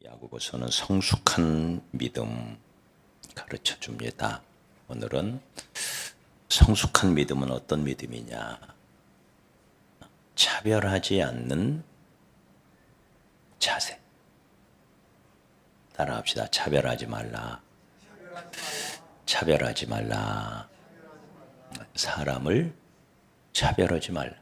야고보서는 성숙한 믿음 가르쳐 줍니다. 오늘은 성숙한 믿음은 어떤 믿음이냐? 차별하지 않는 자세. 따라합시다. 차별하지 말라. 차별하지 말라. 사람을 차별하지 말라.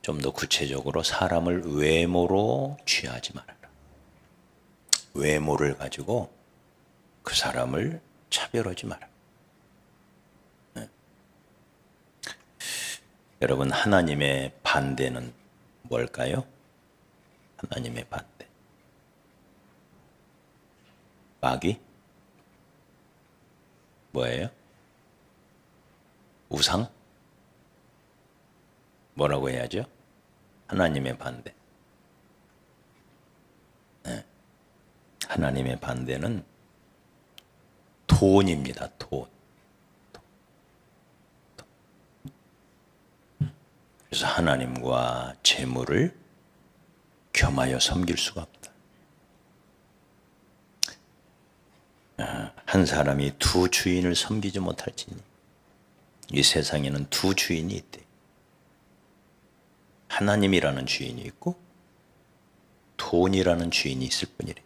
좀 더 구체적으로 사람을 외모로 취하지 말아라. 외모를 가지고 그 사람을 차별하지 마라. 여러분, 하나님의 반대는 뭘까요? 하나님의 반대. 마귀? 뭐예요? 우상? 뭐라고 해야죠? 하나님의 반대. 하나님의 반대는 돈입니다. 돈. 그래서 하나님과 재물을 겸하여 섬길 수가 없다. 한 사람이 두 주인을 섬기지 못할지니 이 세상에는 두 주인이 있대. 하나님이라는 주인이 있고 돈이라는 주인이 있을 뿐이래.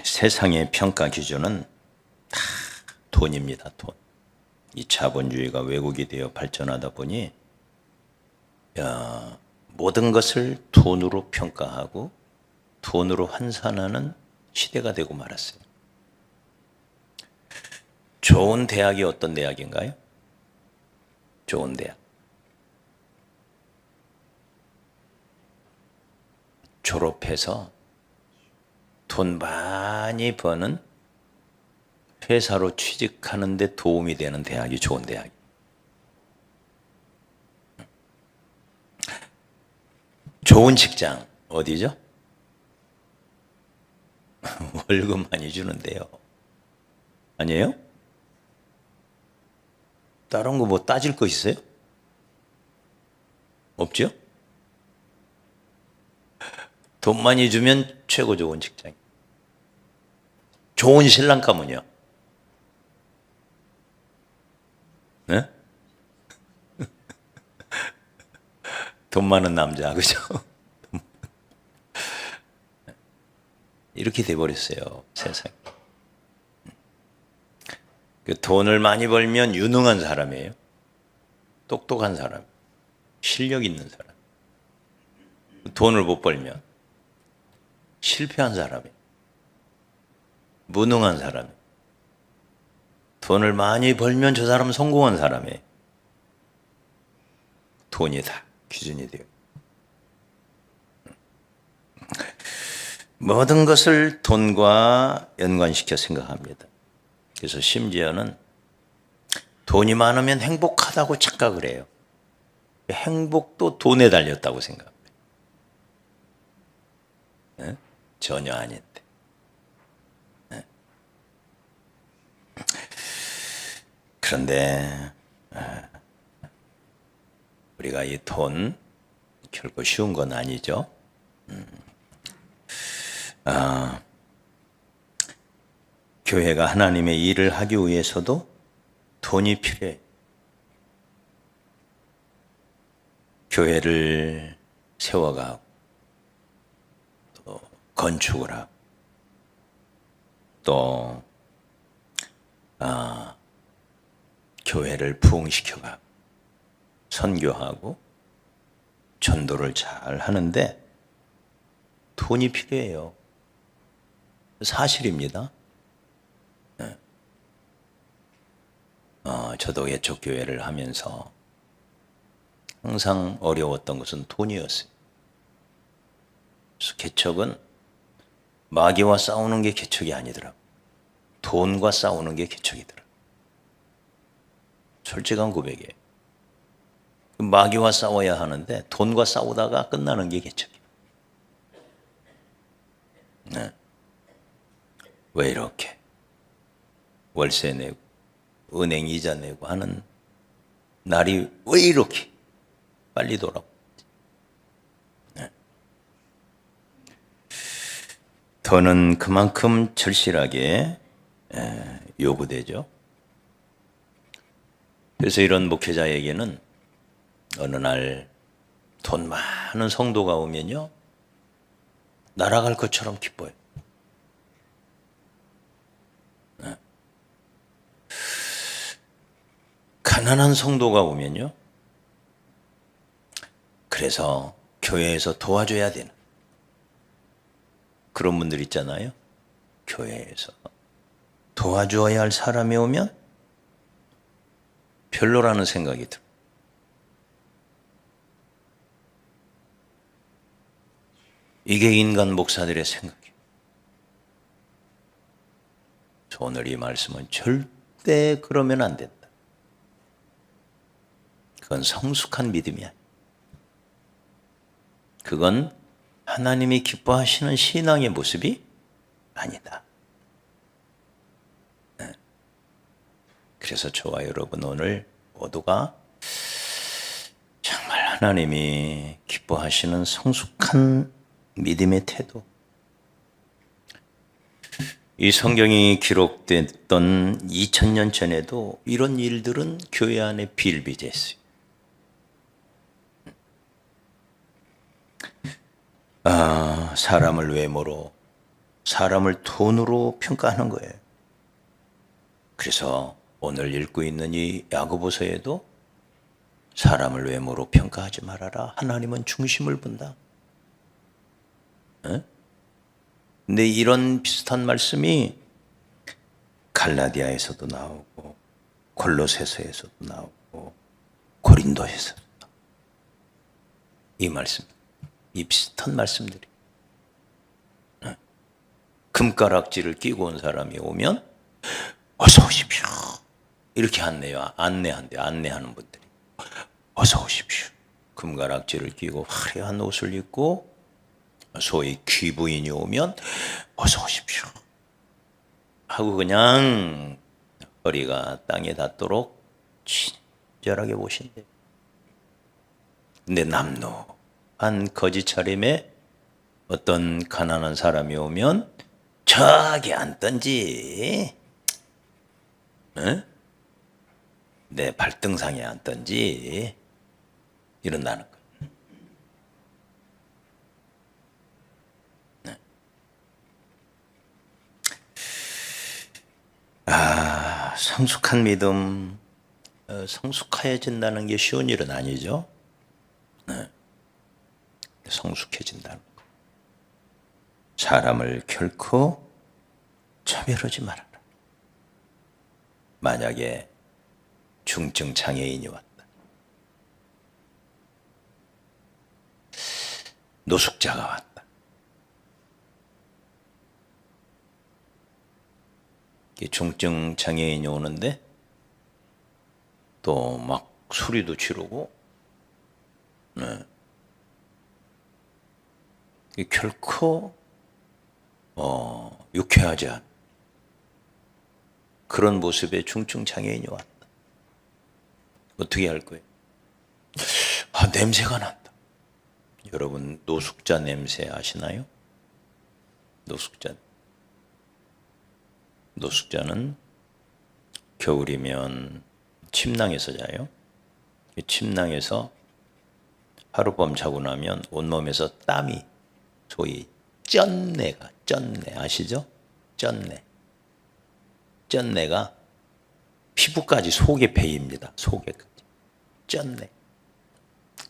세상의 평가 기준은 다 돈입니다. 돈. 이 자본주의가 왜곡이 되어 발전하다 보니 모든 것을 돈으로 평가하고 돈으로 환산하는 시대가 되고 말았어요. 좋은 대학이 어떤 대학인가요? 좋은 대학. 졸업해서 돈 많이 버는 회사로 취직하는 데 도움이 되는 대학이 좋은 대학이에요. 좋은 직장 어디죠? 월급 많이 주는데요. 아니에요? 다른 거 뭐 따질 거 있어요? 없죠? 돈 많이 주면 최고 좋은 직장. 좋은 신랑 가면요. 네? 돈 많은 남자, 그죠? 이렇게 돼버렸어요, 세상이. 그 돈을 많이 벌면 유능한 사람이에요. 똑똑한 사람, 실력 있는 사람. 돈을 못 벌면 실패한 사람이에요. 무능한 사람이에요. 돈을 많이 벌면 저 사람은 성공한 사람이에요. 돈이 다 기준이 돼요. 모든 것을 돈과 연관시켜 생각합니다. 그래서 심지어는 돈이 많으면 행복하다고 착각을 해요. 행복도 돈에 달렸다고 생각합니다. 네? 전혀 아닌데. 네? 그런데 우리가 이 돈 결코 쉬운 건 아니죠. 교회가 하나님의 일을 하기 위해서도 돈이 필요해. 교회를 세워가고 또 건축을 하고 또 교회를 부흥시켜가고 선교하고 전도를 잘 하는데 돈이 필요해요. 사실입니다. 저도 개척교회를 하면서 항상 어려웠던 것은 돈이었어요. 그래서 개척은 마귀와 싸우는 게 개척이 아니더라고요. 돈과 싸우는 게 개척이더라고요. 솔직한 고백이에요. 마귀와 싸워야 하는데 돈과 싸우다가 끝나는 게 개척이에요. 네. 왜 이렇게 월세 내고 은행 이자 내고 하는 날이 왜 이렇게 빨리 돌아오지? 돈은 그만큼 절실하게 요구되죠. 그래서 이런 목회자에게는 어느 날 돈 많은 성도가 오면요, 날아갈 것처럼 기뻐요. 가난한 성도가 오면요, 그래서 교회에서 도와줘야 되는 그런 분들 있잖아요. 교회에서 도와줘야 할 사람이 오면 별로라는 생각이 들어요. 이게 인간 목사들의 생각이에요. 오늘 이 말씀은 절대 그러면 안 된다. 그건 성숙한 믿음이야. 그건 하나님이 기뻐하시는 신앙의 모습이 아니다. 그래서 저와 여러분 오늘 모두가 정말 하나님이 기뻐하시는 성숙한 믿음의 태도, 이 성경이 기록됐던 2000년 전에도 이런 일들은 교회 안에 비일비재했어요. 사람을 외모로, 사람을 돈으로 평가하는 거예요. 그래서 오늘 읽고 있는 이 야고보서에도 사람을 외모로 평가하지 말아라. 하나님은 중심을 본다. 근데 이런 비슷한 말씀이 갈라디아에서도 나오고 골로새서에서도 나오고 고린도에서도 나오고, 이 말씀, 이 비슷한 말씀들이, 금가락지를 끼고 온 사람이 오면 어서 오십시오 이렇게 안내한대요. 안내하는 분들이 어서 오십시오. 금가락지를 끼고 화려한 옷을 입고 소위 귀부인이 오면 어서 오십시오 하고 그냥 허리가 땅에 닿도록 친절하게 모신대. 근데 남노한 거짓 차림에 어떤 가난한 사람이 오면 저기 앉던지, 내 발등상에 앉던지 이런다는 거예요. 성숙한 믿음, 성숙해진다는 게 쉬운 일은 아니죠. 성숙해진다는 거. 사람을 결코 차별하지 말아라. 만약에 중증 장애인이 왔다, 노숙자가 왔다, 중증 장애인이 오는데 또 막 소리도 지르고, 결코 유쾌하지 않은 그런 모습의 중증 장애인이 왔다. 어떻게 할 거예요? 냄새가 난다. 여러분 노숙자 냄새 아시나요? 노숙자는 겨울이면 침낭에서 자요. 침낭에서 하룻밤 자고 나면 온몸에서 땀이, 소위 쩐내 아시죠? 쩐내가 피부까지 속에 배입니다. 속에까지 쩐내.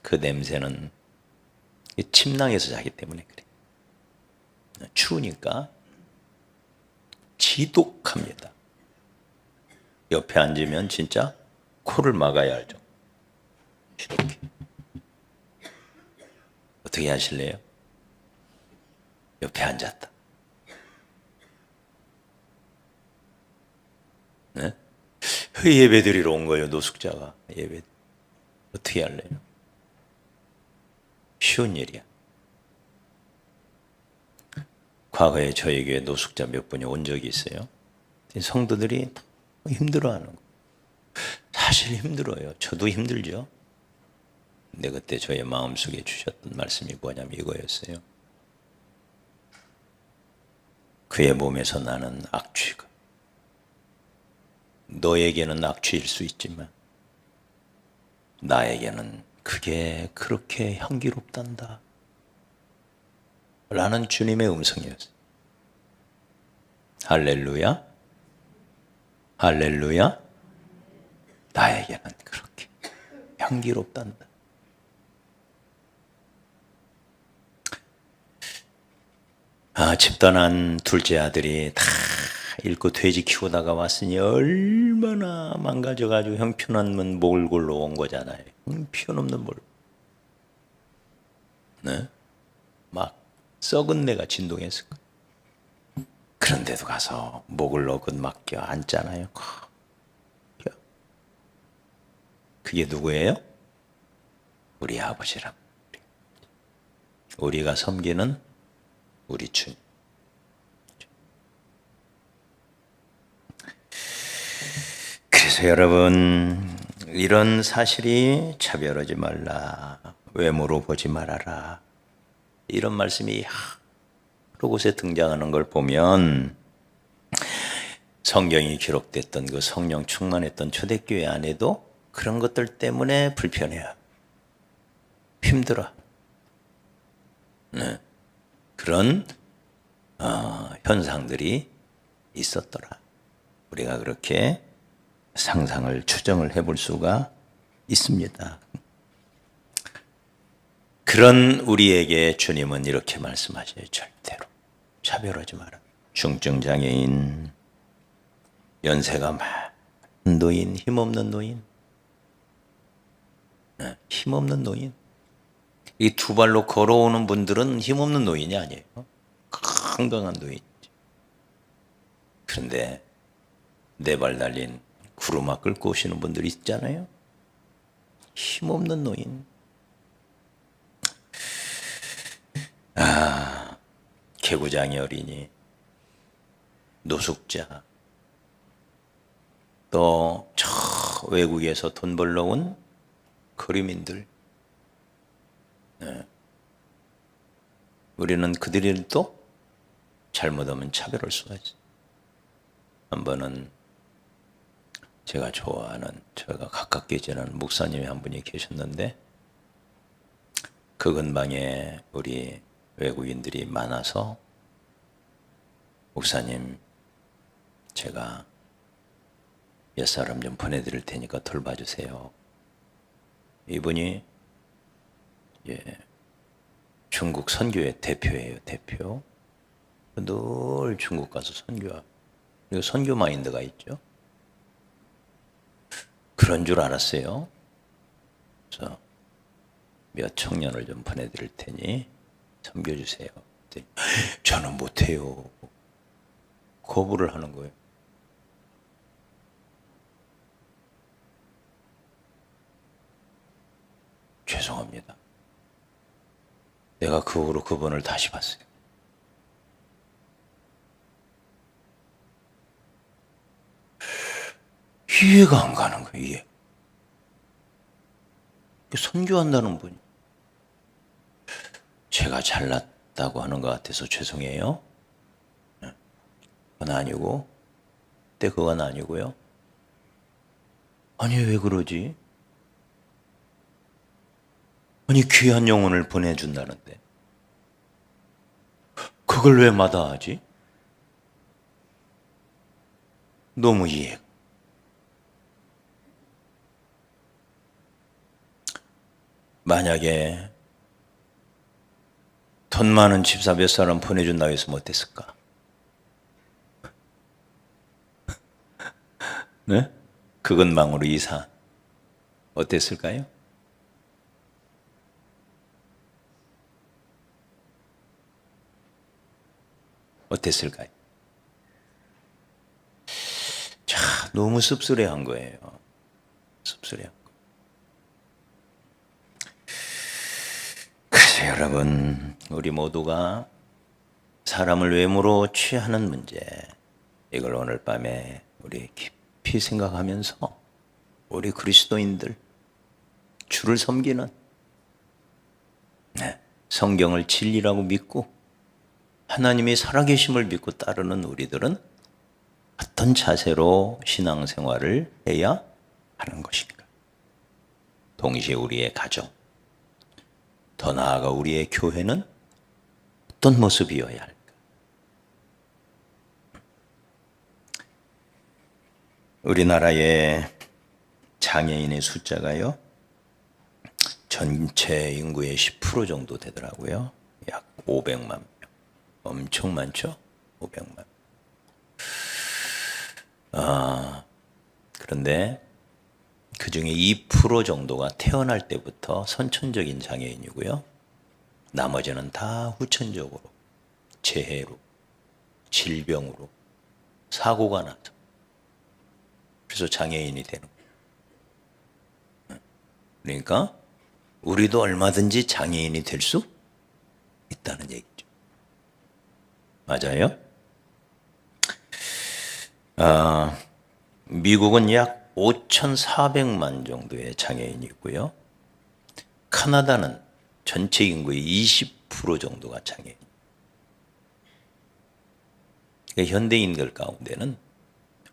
그 냄새는 침낭에서 자기 때문에 그래. 추우니까 지독합니다. 옆에 앉으면 진짜 코를 막아야 알죠. 이렇게. 어떻게 하실래요? 옆에 앉았다. 네? 예배 드리러 온 거예요, 노숙자가. 예배. 어떻게 할래요? 쉬운 일이야. 과거에 저희 교회 노숙자 몇 분이 온 적이 있어요. 성도들이 힘들어하는 거예요. 사실 힘들어요. 저도 힘들죠. 근데 그때 저의 마음속에 주셨던 말씀이 뭐냐면 이거였어요. 그의 몸에서 나는 악취가, 너에게는 악취일 수 있지만 나에게는 그게 그렇게 향기롭단다 라는 주님의 음성이었어요. 할렐루야, 할렐루야. 나에게는 그렇게 향기롭단다. 집단한 둘째 아들이 다 잃고 돼지 키우다가 왔으니 얼마나 망가져가지고 형편없는 몰골로 온 거잖아요. 형편없는 몰. 네? 막 썩은 내가 진동했을 거예요. 그런데도 가서 목을 놓고 맡겨 앉잖아요. 그게 누구예요? 우리 아버지랍. 우리가 섬기는 우리 주님. 그래서 여러분, 이런 사실이 차별하지 말라, 외모로 보지 말아라, 이런 말씀이 여러 곳에 등장하는 걸 보면 성경이 기록됐던 그 성령 충만했던 초대교회 안에도 그런 것들 때문에 불편해요. 힘들어. 네. 그런 현상들이 있었더라. 우리가 그렇게 상상을 추정을 해볼 수가 있습니다. 그런 우리에게 주님은 이렇게 말씀하셔요. 절대로 차별하지 마라. 중증장애인, 연세가 많은 노인, 힘없는 노인, 힘없는 노인. 이 두 발로 걸어오는 분들은 힘없는 노인이 아니에요. 건강한 노인이죠. 그런데 네 발 달린 구루마 끌고 오시는 분들이 있잖아요. 힘없는 노인. 개구장이 어린이, 노숙자, 또 저 외국에서 돈 벌러 온 거류민들. 우리는 그들을 또 잘못하면 차별할 수가 있어요. 한 번은 제가 좋아하는, 제가 가깝게 지내는 목사님이 한 분이 계셨는데, 그 근방에 우리 외국인들이 많아서 목사님, 제가 몇 사람 좀 보내드릴 테니까 돌봐주세요. 이분이 중국 선교회 대표예요. 대표. 늘 중국 가서 선교하고, 그리고 선교 마인드가 있죠. 그런 줄 알았어요. 그래서 몇 청년을 좀 보내드릴 테니 섬겨주세요. 저는 못해요. 거부를 하는 거예요. 죄송합니다. 내가 그 후로 그분을 다시 봤어요. 이해가 안 가는 거예요. 이해. 선교한다는 분이 제가 잘났다고 하는 것 같아서 죄송해요. 그건 아니고, 그때 그건 아니고요. 아니 왜 그러지? 아니 귀한 영혼을 보내준다는데 그걸 왜 마다하지? 너무 이해가. 만약에 돈 많은 집사 몇 사람 보내준다고 해서 못했을까? 네? 그건 망으로 이사 어땠을까요? 어땠을까요? 자, 너무 씁쓸해한 거예요. 씁쓸해한 거. 그래서 여러분, 우리 모두가 사람을 외모로 취하는 문제, 이걸 오늘 밤에 우리 깊이 생각하면서 우리 그리스도인들, 주를 섬기는, 성경을 진리라고 믿고 하나님이 살아계심을 믿고 따르는 우리들은 어떤 자세로 신앙생활을 해야 하는 것인가? 동시에 우리의 가정, 더 나아가 우리의 교회는 어떤 모습이어야 할까? 우리나라의 장애인의 숫자가요, 전체 인구의 10% 정도 되더라고요. 약 500만 명. 엄청 많죠? 500만. 그런데 그 중에 2% 정도가 태어날 때부터 선천적인 장애인이고요. 나머지는 다 후천적으로, 재해로, 질병으로, 사고가 나서. 그래서 장애인이 되는 거예요. 그러니까 우리도 얼마든지 장애인이 될 수 있다는 얘기죠. 맞아요? 미국은 약 5,400만 정도의 장애인이 있고요. 카나다는 전체 인구의 20% 정도가 장애인. 그러니까 현대인들 가운데는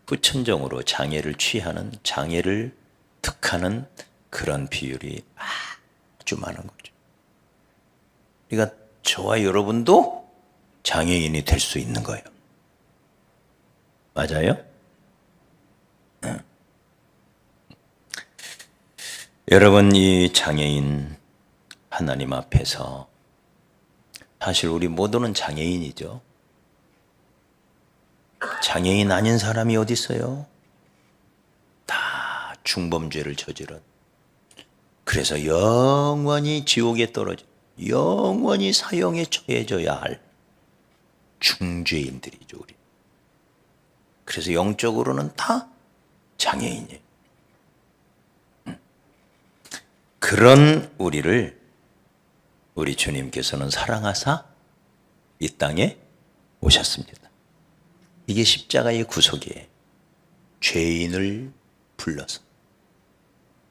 후천적으로 장애를 취하는, 장애를 득하는 그런 비율이 아주 많은 거죠. 그러니까 저와 여러분도 장애인이 될 수 있는 거예요. 맞아요? 여러분, 이 장애인 하나님 앞에서 사실 우리 모두는 장애인이죠. 장애인 아닌 사람이 어디 있어요? 다 중범죄를 저지른, 그래서 영원히 지옥에 떨어져 영원히 사형에 처해져야 할 중죄인들이죠, 우리. 그래서 영적으로는 다 장애인이에요. 그런 우리를 우리 주님께서는 사랑하사 이 땅에 오셨습니다. 이게 십자가의 구속이에요. 죄인을 불러서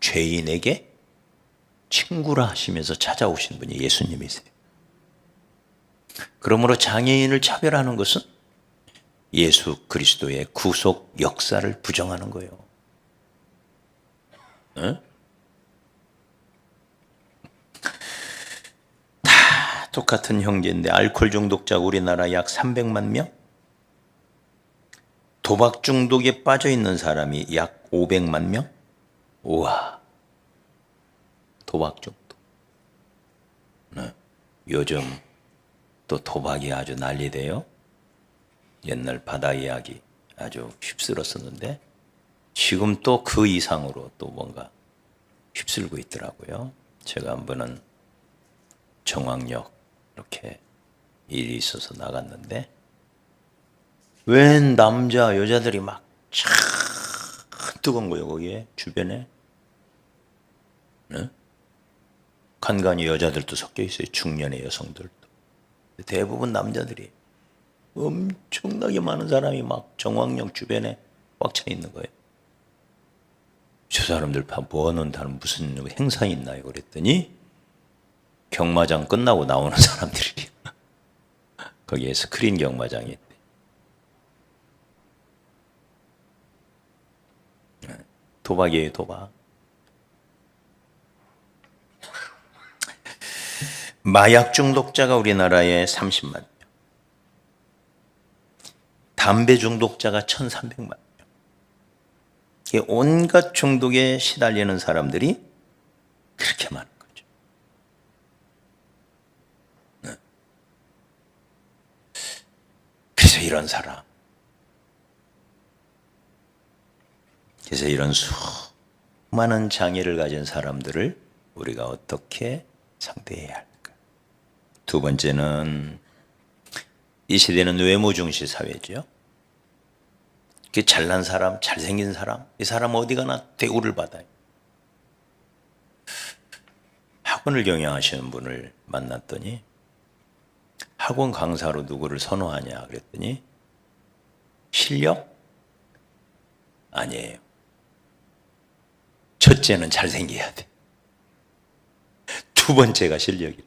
죄인에게 친구라 하시면서 찾아오신 분이 예수님이세요. 그러므로 장애인을 차별하는 것은 예수 그리스도의 구속 역사를 부정하는 거예요. 다 똑같은 형제인데 알코올 중독자 우리나라 약 300만 명, 도박 중독에 빠져 있는 사람이 약 500만 명. 우와, 도박 중독. 요즘 또 도박이 아주 난리돼요. 옛날 바다 이야기 아주 휩쓸었었는데 지금 또 그 이상으로 또 뭔가 휩쓸고 있더라고요. 제가 한 번은 정황역 이렇게 일이 있어서 나갔는데 웬 남자 여자들이 막 참 뜨거운 거예요. 거기에 주변에 간간히 여자들도 섞여 있어요. 중년의 여성들도. 대부분 남자들이 엄청나게 많은 사람이 막 정황역 주변에 꽉 차 있는 거예요. 저 사람들 뭐하는 다른 무슨 행사 있나요? 그랬더니 경마장 끝나고 나오는 사람들이 거기에 스크린 경마장이 있대. 도박이에요, 도박. 마약 중독자가 우리나라에 30만 명, 담배 중독자가 1,300만 명. 온갖 중독에 시달리는 사람들이 그렇게 많은 거죠. 그래서 이런 사람, 그래서 이런 수많은 장애를 가진 사람들을 우리가 어떻게 상대해야 할까? 두 번째는 이 시대는 외모중시 사회죠. 잘난 사람, 잘생긴 사람, 이 사람 어디 가나 대우를 받아요. 학원을 경영하시는 분을 만났더니 학원 강사로 누구를 선호하냐 그랬더니 실력? 아니에요. 첫째는 잘생겨야 돼. 두 번째가 실력이래.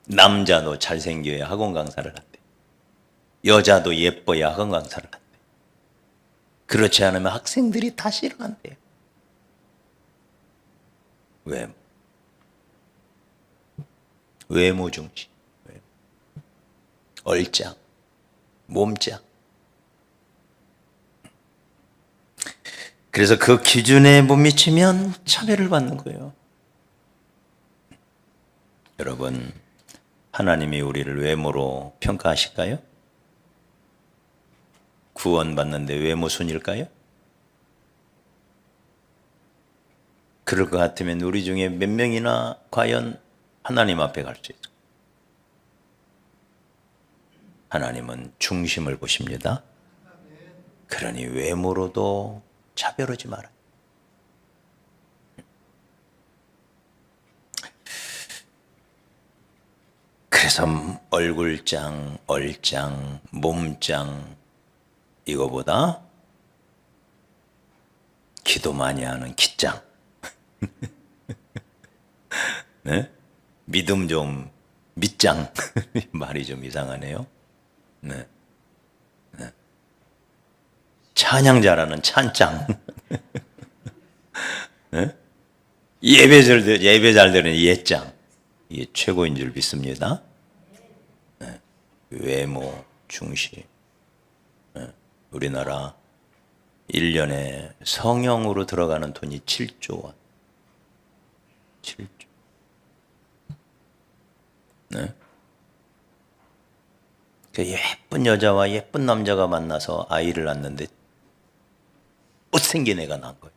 남자도 잘생겨야 학원 강사를 한대. 여자도 예뻐야 학원 강사를 한대. 그렇지 않으면 학생들이 다 싫어한대요. 외모 중심, 얼짱, 몸짱. 그래서 그 기준에 못 미치면 차별을 받는 거예요. 여러분, 하나님이 우리를 외모로 평가하실까요? 구원받는데 외모 순일까요? 그럴 것 같으면 우리 중에 몇 명이나 과연 하나님 앞에 갈 수 있을까요? 하나님은 중심을 보십니다. 그러니 외모로도 차별하지 마라. 그래서 얼굴짱, 얼짱, 몸짱 이거보다 기도 많이 하는 기짱. 네? 믿음 좀 밑짱. 말이 좀 이상하네요. 네. 네. 찬양 잘하는 찬짱. 네? 예배 잘 드리는 예짱. 이게 최고인 줄 믿습니다. 네. 외모 중심. 네. 우리나라 1년에 성형으로 들어가는 돈이 7조 원. 7조. 네. 예쁜 여자와 예쁜 남자가 만나서 아이를 낳는데 못생긴 애가 난 거예요.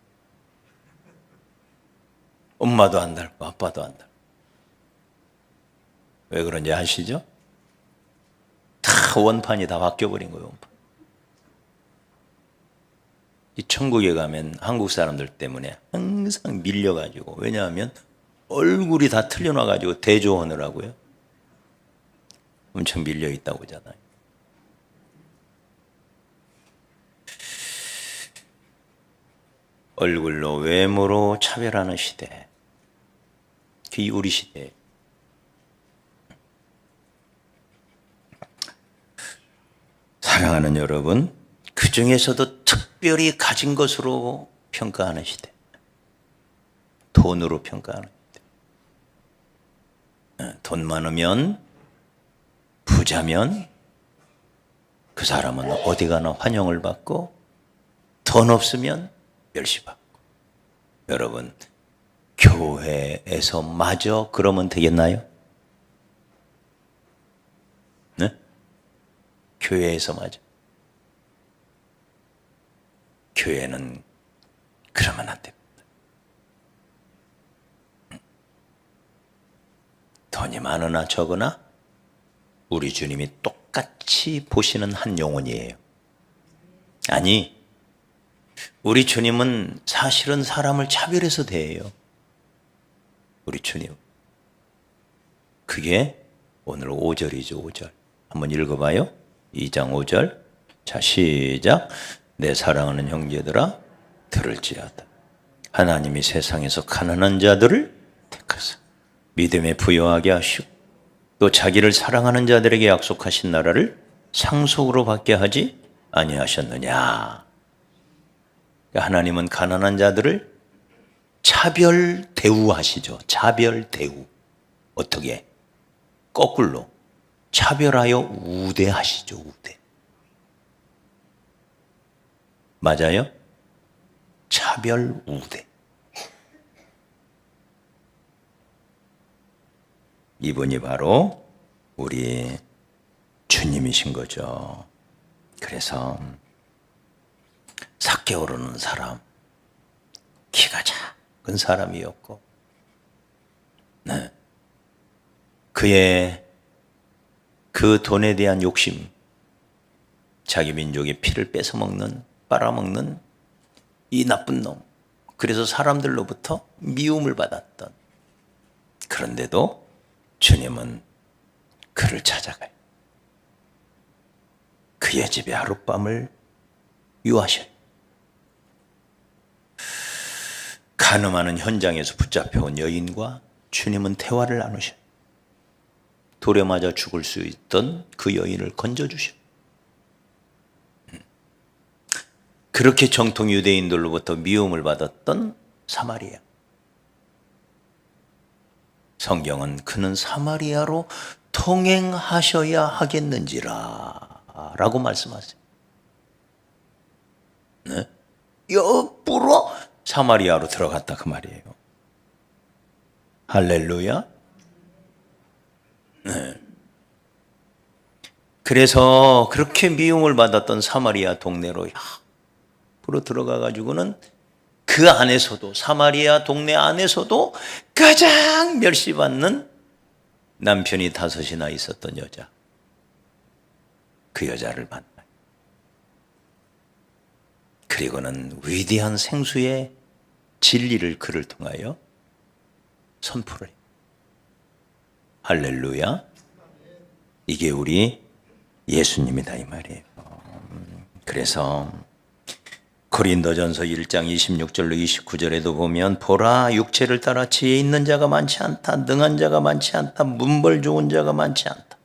엄마도 안 닮고 아빠도 안 닮고. 왜 그런지 아시죠? 다 원판이 다 바뀌어버린 거예요. 원판. 이 천국에 가면 한국 사람들 때문에 항상 밀려가지고, 왜냐하면 얼굴이 다 틀려놔가지고 대조원을 하고요. 엄청 밀려있다고 하잖아요. 얼굴로 외모로 차별하는 시대. 그게 우리 시대예요. 사랑하는 여러분, 그 중에서도 특별히 가진 것으로 평가하는 시대. 돈으로 평가하는 시대. 돈 많으면, 부자면 그 사람은 어디 가나 환영을 받고, 돈 없으면 멸시받고. 여러분, 교회에서 마저 그러면 되겠나요? 네? 교회에서 마저. 교회는 그러면 안 됩니다. 돈이 많으나 적으나 우리 주님이 똑같이 보시는 한 영혼이에요. 아니, 우리 주님은 사실은 사람을 차별해서 대해요. 우리 주님. 그게 오늘 5절이죠. 5절. 한번 읽어봐요. 2장 5절. 자, 시작. 내 사랑하는 형제들아 들을지어다. 하나님이 세상에서 가난한 자들을 택하사 믿음에 부여하게 하시고 또 자기를 사랑하는 자들에게 약속하신 나라를 상속으로 받게 하지 아니하셨느냐. 하나님은 가난한 자들을 차별 대우하시죠. 차별 대우. 어떻게? 거꾸로 차별하여 우대하시죠. 우대. 맞아요? 차별 우대. 이분이 바로 우리 주님이신 거죠. 그래서 삭개오르는 사람, 키가 작은 사람이었고, 네. 그의 그 돈에 대한 욕심, 자기 민족의 피를 뺏어먹는, 빨아먹는 이 나쁜 놈. 그래서 사람들로부터 미움을 받았던. 그런데도 주님은 그를 찾아가요. 그의 집에 하룻밤을 유하셔요. 간음하는 현장에서 붙잡혀온 여인과 주님은 대화를 나누셔. 돌에 맞아 죽을 수 있던 그 여인을 건져주셔. 그렇게 정통 유대인들로부터 미움을 받았던 사마리아. 성경은 그는 사마리아로 통행하셔야 하겠는지라 라고 말씀하세요. 네? 옆으로 사마리아로 들어갔다 그 말이에요. 할렐루야. 네. 그래서 그렇게 미움을 받았던 사마리아 동네로 옆으로 들어가 가지고는 그 안에서도 사마리아 동네 안에서도 가장 멸시받는 남편이 5이나 있었던 여자, 그 여자를 만나요. 그리고는 위대한 생수의 진리를 그를 통하여 선포를 해요. 할렐루야. 이게 우리 예수님이다 이 말이에요. 그래서 고린도전서 1장 26절로 29절에도 보면 보라 육체를 따라 지혜 있는 자가 많지 않다. 능한 자가 많지 않다. 문벌 좋은 자가 많지 않다.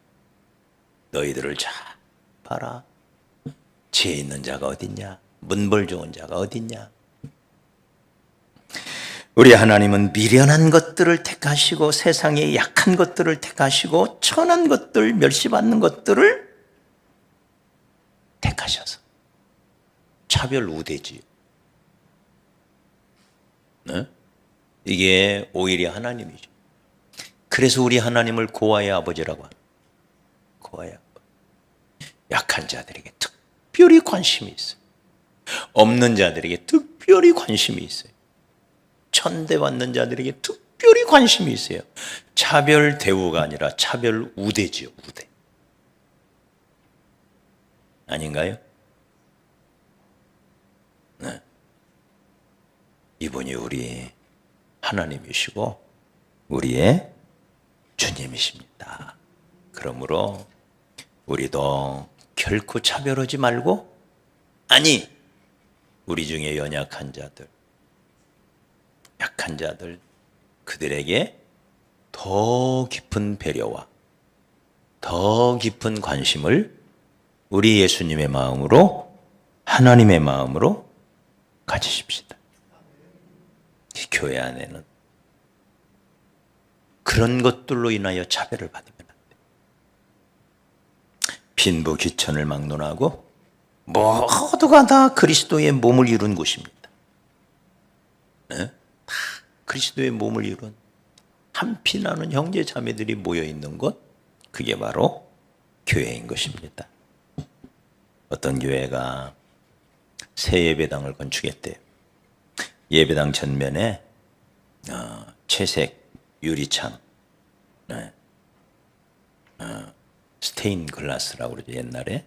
너희들을 잘 봐라. 지혜 있는 자가 어딨냐? 문벌 좋은 자가 어딨냐? 우리 하나님은 미련한 것들을 택하시고 세상의 약한 것들을 택하시고 천한 것들, 멸시받는 것들을 택하셔서 차별 우대지요. 네? 이게 오히려 하나님이죠. 그래서 우리 하나님을 고아의 아버지라고 합니다. 고아의 아버지. 약한 자들에게 특별히 관심이 있어요. 없는 자들에게 특별히 관심이 있어요. 천대받는 자들에게 특별히 관심이 있어요. 차별 대우가 아니라 차별 우대지요. 우대. 아닌가요? 네. 이분이 우리 하나님이시고 우리의 주님이십니다. 그러므로 우리도 결코 차별하지 말고, 아니 우리 중에 연약한 자들, 약한 자들, 그들에게 더 깊은 배려와 더 깊은 관심을 우리 예수님의 마음으로, 하나님의 마음으로 가지십시다. 교회 안에는 그런 것들로 인하여 차별을 받으면 안 돼요. 빈부귀천을 막론하고 모두가 다 그리스도의 몸을 이룬 곳입니다. 네? 다 그리스도의 몸을 이룬 한 피나는 형제 자매들이 모여있는 곳, 그게 바로 교회인 것입니다. 어떤 교회가 새 예배당을 건축했대요. 예배당 전면에 채색 유리창, 스테인 글라스라고 그러죠 옛날에.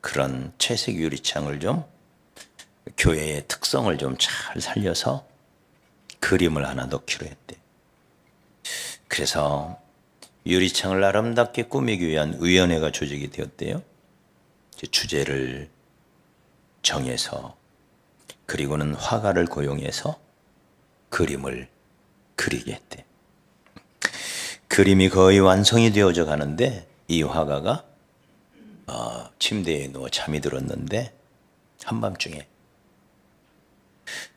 그런 채색 유리창을 좀 교회의 특성을 좀 잘 살려서 그림을 하나 넣기로 했대요. 그래서 유리창을 아름답게 꾸미기 위한 위원회가 조직이 되었대요. 주제를 정해서, 그리고는 화가를 고용해서 그림을 그리게 했대. 그림이 거의 완성이 되어져 가는데 이 화가가 침대에 누워 잠이 들었는데 한밤중에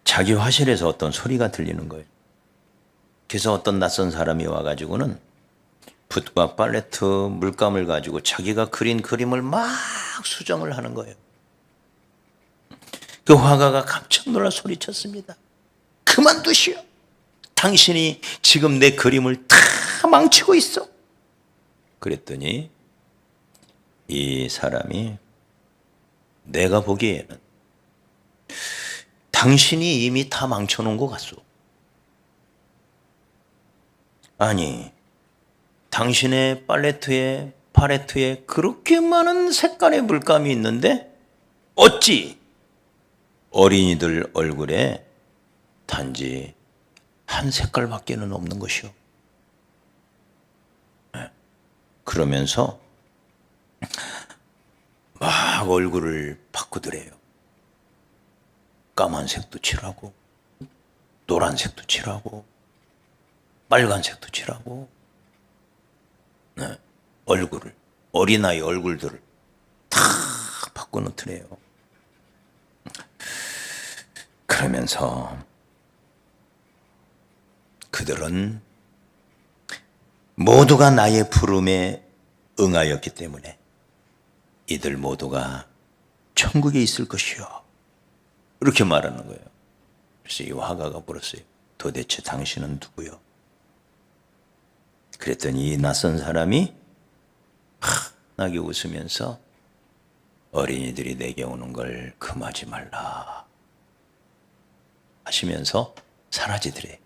자기 화실에서 어떤 소리가 들리는 거예요. 그래서 어떤 낯선 사람이 와가지고는 붓과 팔레트, 물감을 가지고 자기가 그린 그림을 막 수정을 하는 거예요. 그 화가가 깜짝 놀라 소리쳤습니다. 그만두시오. 당신이 지금 내 그림을 다 망치고 있어. 그랬더니 이 사람이, 내가 보기에는 당신이 이미 다 망쳐놓은 것 같소. 아니, 당신의 팔레트에 그렇게 많은 색깔의 물감이 있는데 어찌 어린이들 얼굴에 단지 한 색깔밖에는 없는 것이오. 그러면서 막 얼굴을 바꾸더래요. 까만색도 칠하고 노란색도 칠하고 빨간색도 칠하고, 네, 얼굴을, 어린아이 얼굴들을 다 바꿔놓더래요. 그러면서 그들은 모두가 나의 부름에 응하였기 때문에 이들 모두가 천국에 있을 것이요, 이렇게 말하는 거예요. 그래서 이 화가가 물었어요. 도대체 당신은 누구요? 그랬더니 이 낯선 사람이 환하게 웃으면서 어린이들이 내게 오는 걸 금하지 말라 하시면서 사라지더래.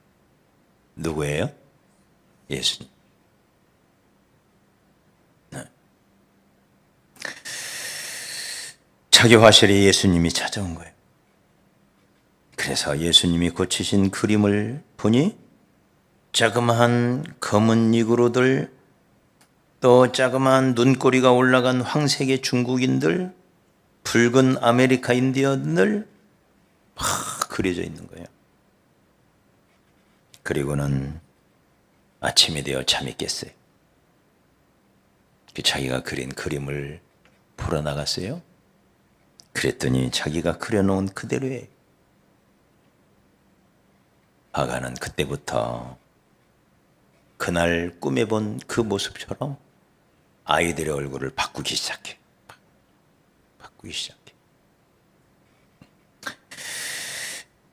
누구예요? 예수님. 네. 자기 화실에 예수님이 찾아온 거예요. 그래서 예수님이 고치신 그림을 보니 자그마한 검은 이구로들, 또 자그마한 눈꼬리가 올라간 황색의 중국인들, 붉은 아메리카 인디언들 막 그려져 있는 거예요. 그리고는 아침이 되어 잠이 깼어요. 자기가 그린 그림을 보러 나갔어요. 그랬더니 자기가 그려놓은 그대로예요. 화가는 그때부터 그날 꿈에 본 그 모습처럼 아이들의 얼굴을 바꾸기 시작해.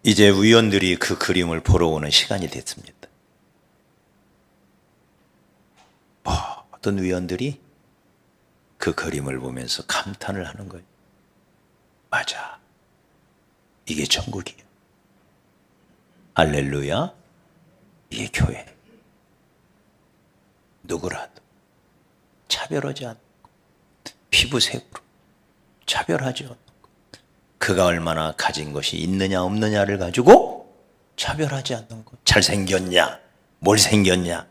이제 위원들이 그 그림을 보러 오는 시간이 됐습니다. 어떤 위원들이 그 그림을 보면서 감탄을 하는 거예요. 맞아, 이게 천국이에요. 할렐루야, 이게 교회. 누구라도 차별하지 않고 피부색으로 차별하지 않고 그가 얼마나 가진 것이 있느냐 없느냐를 가지고 차별하지 않는 것. 잘생겼냐, 뭘 생겼냐,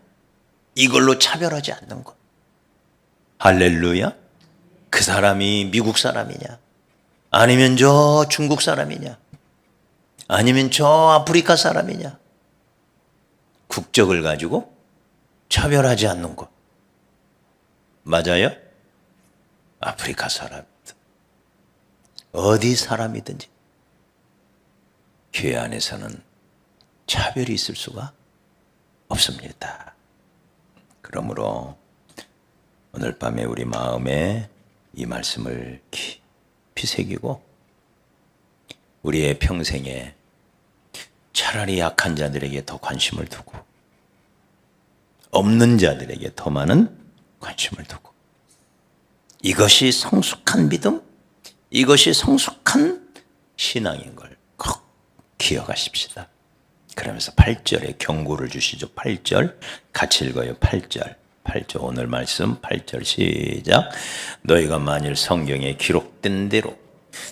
이걸로 차별하지 않는 것. 할렐루야. 그 사람이 미국 사람이냐, 아니면 저 중국 사람이냐, 아니면 저 아프리카 사람이냐, 국적을 가지고 차별하지 않는 것. 맞아요? 아프리카 사람이든 어디 사람이든지 교회 안에서는 차별이 있을 수가 없습니다. 그러므로 오늘 밤에 우리 마음에 이 말씀을 깊이 새기고 우리의 평생에 차라리 약한 자들에게 더 관심을 두고 없는 자들에게 더 많은 관심을 두고, 이것이 성숙한 믿음, 이것이 성숙한 신앙인 걸 꼭 기억하십시다. 그러면서 8절에 경고를 주시죠. 8절 같이 읽어요. 8절 오늘 말씀 8절 시작. 너희가 만일 성경에 기록된 대로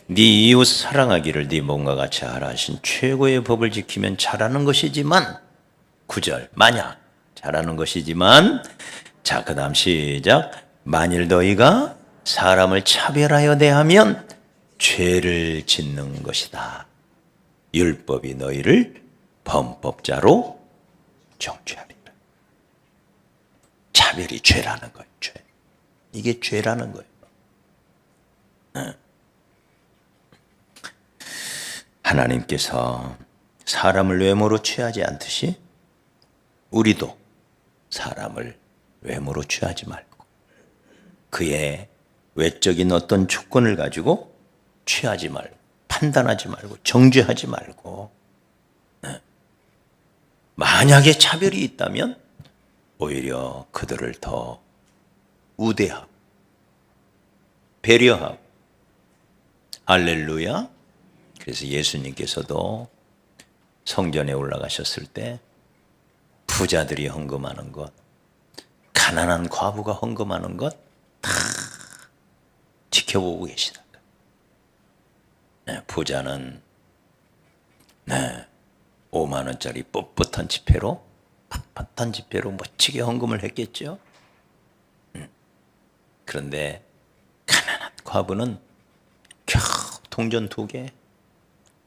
네 이웃 사랑하기를 네 몸과 같이 하라 하신 최고의 법을 지키면 잘하는 것이지만, 9절 만약 잘하는 것이지만, 자 그 다음 시작. 만일 너희가 사람을 차별하여 대하면 죄를 짓는 것이다. 율법이 너희를 범법자로 정죄하리라. 차별이 죄라는 거예요. 죄. 이게 죄라는 거예요. 하나님께서 사람을 외모로 취하지 않듯이 우리도 사람을 외모로 취하지 말고 그의 외적인 어떤 조건을 가지고 취하지 말고 판단하지 말고 정죄하지 말고, 만약에 차별이 있다면 오히려 그들을 더 우대하고 배려하고. 할렐루야. 그래서 예수님께서도 성전에 올라가셨을 때 부자들이 헌금하는 것, 가난한 과부가 헌금하는 것 다 지켜보고 계시다. 부자는 5만 원짜리 뻣뻣한 지폐로, 빳빳한 지폐로 멋지게 헌금을 했겠죠. 그런데 가난한 과부는 겨우 동전 2개,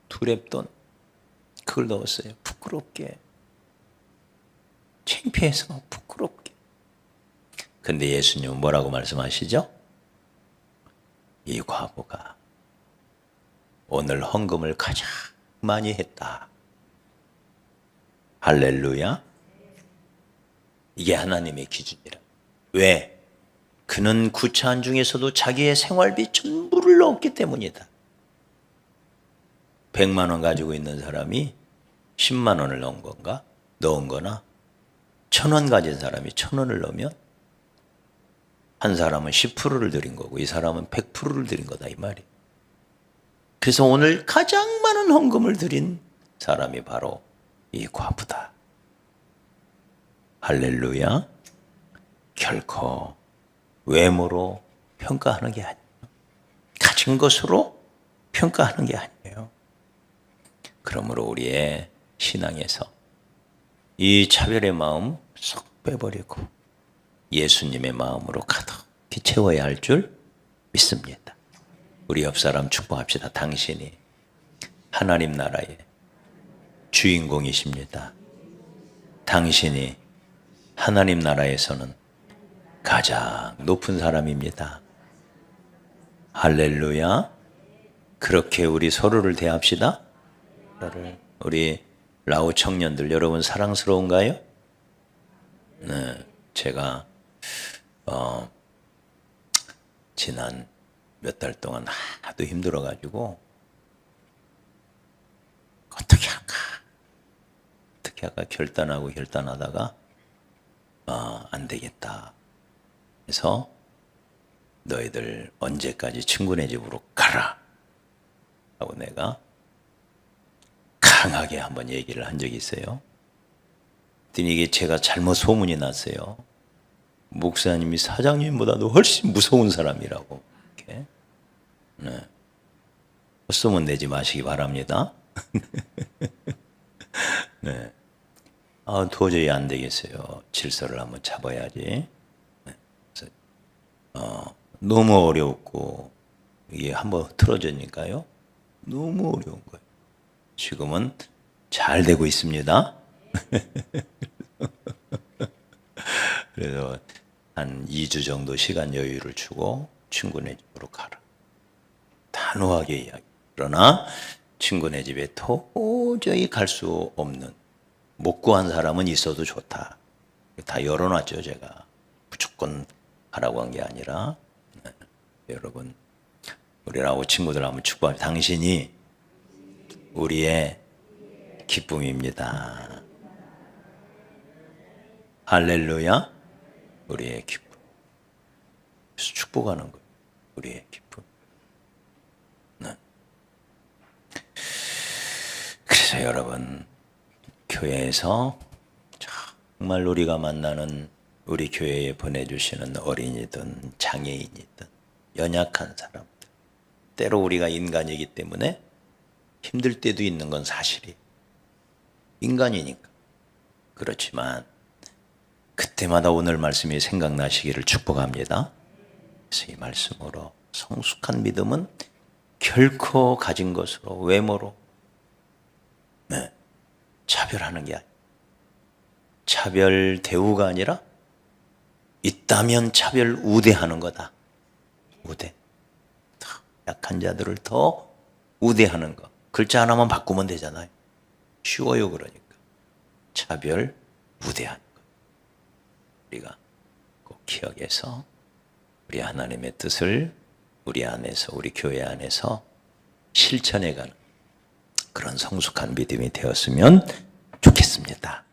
2랩돈 그걸 넣었어요. 부끄럽게, 창피해서 부끄럽게. 근데 예수님은 뭐라고 말씀하시죠? 이 과부가 오늘 헌금을 가장 많이 했다. 할렐루야. 이게 하나님의 기준이라. 왜? 그는 구차한 중에서도 자기의 생활비 전부를 넣었기 때문이다. 100만 원 가지고 있는 사람이 10만 원을 넣은 건가? 넣은 거나 1,000원 가진 사람이 1,000원을 넣으면 한 사람은 10%를 드린 거고 이 사람은 100%를 드린 거다 이 말이에요. 그래서 오늘 가장 많은 헌금을 드린 사람이 바로 이 과부다. 할렐루야. 결코 외모로 평가하는 게 아니에요. 가진 것으로 평가하는 게 아니에요. 그러므로 우리의 신앙에서 이 차별의 마음 쏙 빼버리고 예수님의 마음으로 가득히 채워야 할 줄 믿습니다. 우리 옆 사람 축복합시다. 당신이 하나님 나라의 주인공이십니다. 당신이 하나님 나라에서는 가장 높은 사람입니다. 할렐루야. 그렇게 우리 서로를 대합시다. 우리 라오 청년들 여러분 사랑스러운가요? 네, 제가 지난 몇 달 동안 하도 힘들어가지고 어떻게 할까 결단하다가 안 되겠다. 그래서 너희들 언제까지 친구네 집으로 가라 하고 내가 강하게 한번 얘기를 한 적이 있어요. 그랬더니 이게 제가 잘못 소문이 났어요. 목사님이 사장님보다도 훨씬 무서운 사람이라고. 이렇게. 네. 헛소문 내지 마시기 바랍니다. 네. 도저히 안 되겠어요. 질서를 한번 잡아야지. 네. 그래서, 너무 어려웠고 이게 한번 틀어지니까요. 너무 어려운 거예요. 지금은 잘 되고 있습니다. 그래서 한 2주 정도 시간 여유를 주고 친구네 집으로 가라. 단호하게 이야기. 그러나 친구네 집에 도저히 갈 수 없는 못 구한 사람은 있어도 좋다. 다 열어놨죠 제가. 무조건 가라고 한 게 아니라 여러분 우리라고 친구들 한번 축복합니다. 당신이 우리의 기쁨입니다. 할렐루야. 우리의 기쁨. 그래서 축복하는 거예요. 우리의 기쁨. 네. 그래서 여러분 교회에서 정말 우리가 만나는 우리 교회에 보내주시는 어린이든 장애인이든 연약한 사람들 때로 우리가 인간이기 때문에 힘들 때도 있는 건 사실이에요. 인간이니까. 그렇지만 그때마다 오늘 말씀이 생각나시기를 축복합니다. 그래서 이 말씀으로 성숙한 믿음은 결코 가진 것으로 외모로 차별하는 게 아니에요. 차별 대우가 아니라 있다면 차별 우대하는 거다. 우대. 더 약한 자들을 더 우대하는 거. 글자 하나만 바꾸면 되잖아요. 쉬워요. 그러니까 차별 우대하는 거. 우리가 꼭 기억해서 우리 하나님의 뜻을 우리 안에서 우리 교회 안에서 실천해가는 그런 성숙한 믿음이 되었으면 좋겠습니다.